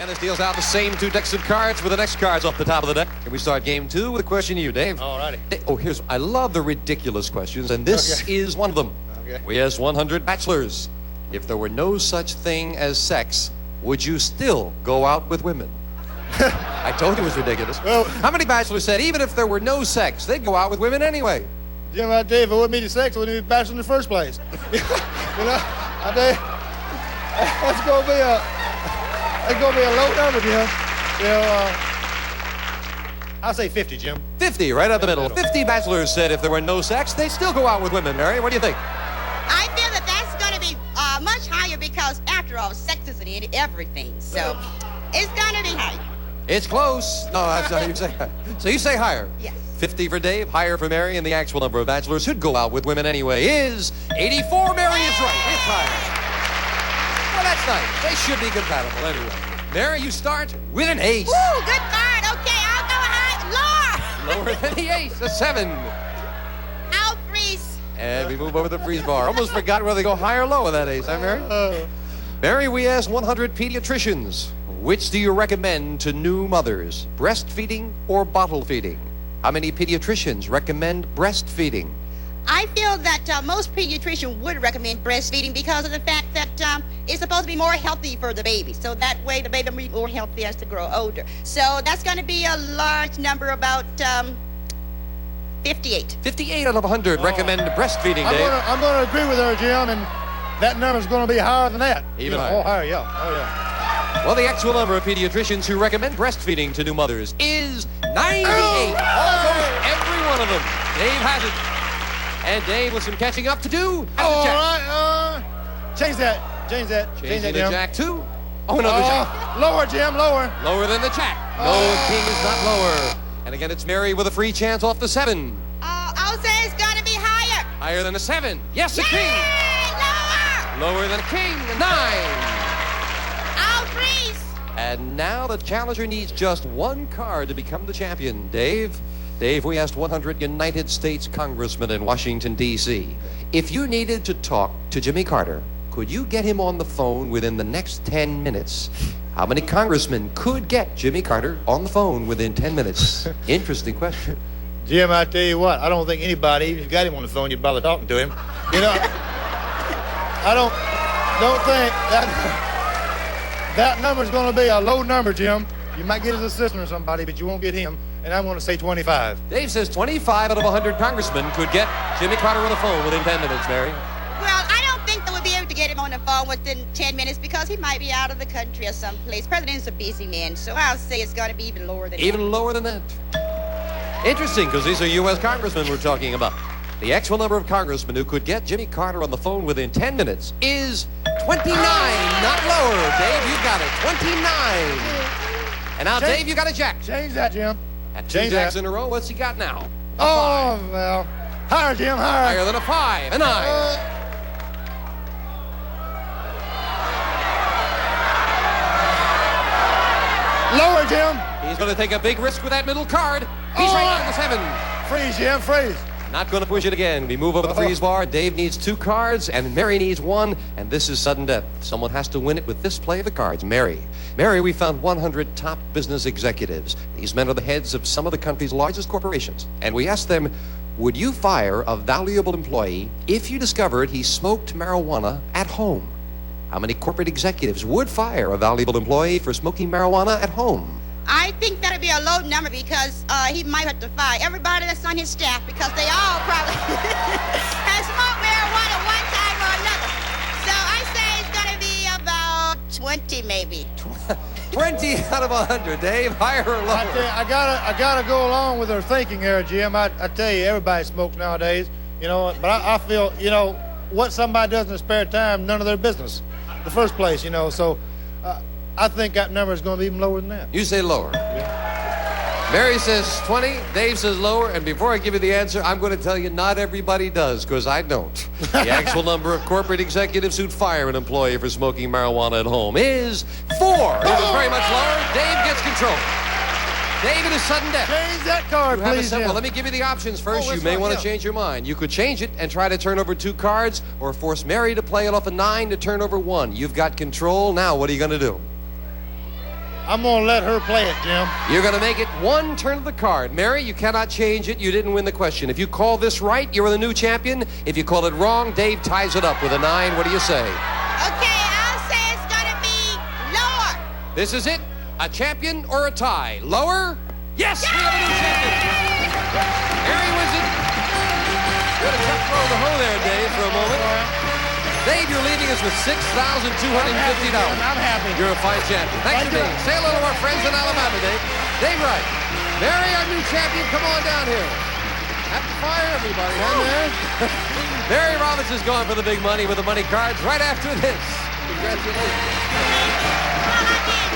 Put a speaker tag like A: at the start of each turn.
A: And this deals out the same two decks of cards with the next cards off the top of the deck. And we start game two with a question to you, Dave.
B: All righty.
A: Oh, I love the ridiculous questions, and this is one of them.
B: Okay.
A: We asked 100 bachelors, if there were no such thing as sex, would you still go out with women? I told you it was ridiculous.
B: Well,
A: how many bachelors said even if there were no sex, they'd go out with women anyway?
B: Jim, I tell you, if it wouldn't be the sex, I wouldn't be a bachelor in the first place. You know, I tell you, that's gonna be a low number, Jim. You know, I'll say 50, Jim.
A: 50, right out the middle. 50 bachelors said if there were no sex, they'd still go out with women. Mary, what do you think?
C: I feel that that's going to be much higher because, after all, sex is in everything. So it's going to be higher.
A: It's close. No, that's not what you say. So you say higher.
C: Yes.
A: 50 for Dave, higher for Mary, and the actual number of bachelors who'd go out with women anyway is 84. Mary is right. It's higher. Well, that's nice. They should be compatible anyway. Mary, you start with an ace.
C: Woo, good card. Okay, I'll go high.
A: Lower than the ace, a 7.
C: I'll freeze.
A: And we move over the freeze bar. Almost forgot whether they go high or low with that ace, huh, Mary? Mary, we asked 100 pediatricians, which do you recommend to new mothers, breastfeeding or bottle feeding? How many pediatricians recommend breastfeeding?
C: I feel that most pediatricians would recommend breastfeeding because of the fact that it's supposed to be more healthy for the baby. So that way the baby will be more healthy as to grow older. So that's going to be a large number, about 58.
A: 58 out of 100 recommend breastfeeding, Dave.
B: I'm going to agree with her, Jim, and that number's going to be higher than that.
A: Even higher.
B: Oh, higher, yeah. Oh, yeah.
A: Well, the actual number of pediatricians who recommend breastfeeding to new mothers is 98. Almost every one of them. Dave has it. And Dave, with some catching up to do, has a jack.
B: All right, change that. Change that,
A: Changing the
B: Jim.
A: jack to, another jack.
B: Lower, Jim, lower.
A: Lower than the jack. No, king is not lower. And again, it's Mary with a free chance off the 7.
C: I'll say it's going to be higher.
A: Higher than a 7. Yes, a king.
C: Lower.
A: Lower than a king, a 9.
C: I'll freeze.
A: And now the challenger needs just one card to become the champion. Dave, we asked 100 United States congressmen in Washington, D.C. If you needed to talk to Jimmy Carter, could you get him on the phone within the next 10 minutes? How many congressmen could get Jimmy Carter on the phone within 10 minutes? Interesting question.
B: Jim, I tell you what, I don't think anybody, even if you got him on the phone, you'd bother talking to him. You know, I don't think that number's going to be a low number, Jim. You might get his assistant or somebody, but you won't get him. And I'm going to say 25.
A: Dave says 25 out of 100 congressmen could get Jimmy Carter on the phone within 10 minutes, Mary.
C: Well, I don't think that we'll be able to get him on the phone within 10 minutes because he might be out of the country or someplace. President's a busy man, so I'll say it's going to be even lower than that.
A: Even lower than that. Interesting, because these are U.S. congressmen we're talking about. The actual number of congressmen who could get Jimmy Carter on the phone within 10 minutes is 29, not lower. Dave, you got it, 29. And now, Dave, you got a jack.
B: Change that, Jim.
A: At 2 jacks in a row, what's he got now? A 5.
B: Well, higher, Jim, higher.
A: Higher than a 5, a 9.
B: Lower, Jim.
A: He's going to take a big risk with that middle card. He's right on the 7.
B: Freeze, Jim, freeze.
A: Not going to push it again. We move over the freeze bar. Dave needs 2 cards, and Mary needs 1, and this is sudden death. Someone has to win it with this play of the cards. Mary, we found 100 top business executives. These men are the heads of some of the country's largest corporations, and we asked them, would you fire a valuable employee if you discovered he smoked marijuana at home? How many corporate executives would fire a valuable employee for smoking marijuana at home?
C: I think that'll be a low number because he might have to fire everybody that's on his staff because they all probably have smoked marijuana one time or another. So I say it's going to be about 20 maybe.
A: 20 out of 100, Dave. Higher or lower?
B: I gotta go along with her thinking here, Jim. I tell you, everybody smokes nowadays, you know, but I feel, you know, what somebody does in their spare time, none of their business. The first place, you know, so I think that number is going to be even lower than that.
A: You say lower. Yeah. Mary says 20, Dave says lower, and before I give you the answer, I'm going to tell you not everybody does, because I don't. The actual number of corporate executives who'd fire an employee for smoking marijuana at home is 4. It is very much lower. Dave gets control. David is sudden death.
B: Change that card, please.
A: Well, let me give you the options first. You may want to change your mind. You could change it and try to turn over 2 cards, or force Mary to play it off a 9 to turn over 1. You've got control. Now, what are you going to do?
B: I'm going to let her play it, Jim.
A: You're going to make it one turn of the card. Mary, you cannot change it. You didn't win the question. If you call this right, you're the new champion. If you call it wrong, Dave ties it up with a 9. What do you say?
C: Okay, I'll say it's going to be lower.
A: This is it. A champion or a tie? Lower? Yes, we have a new champion. Mary wins it. You had a tough throw of the hoe there, Dave, for a moment. Dave, you're leaving us with $6,250.
B: I'm happy.
A: You're a fine champion. Thanks for being. Say hello to our friends in Alabama, Dave. Dave Wright. Mary, our new champion, come on down here. Have to fire everybody, huh, Mary? Mary Roberts is going for the big money with the money cards right after this. Congratulations.
C: Well, I did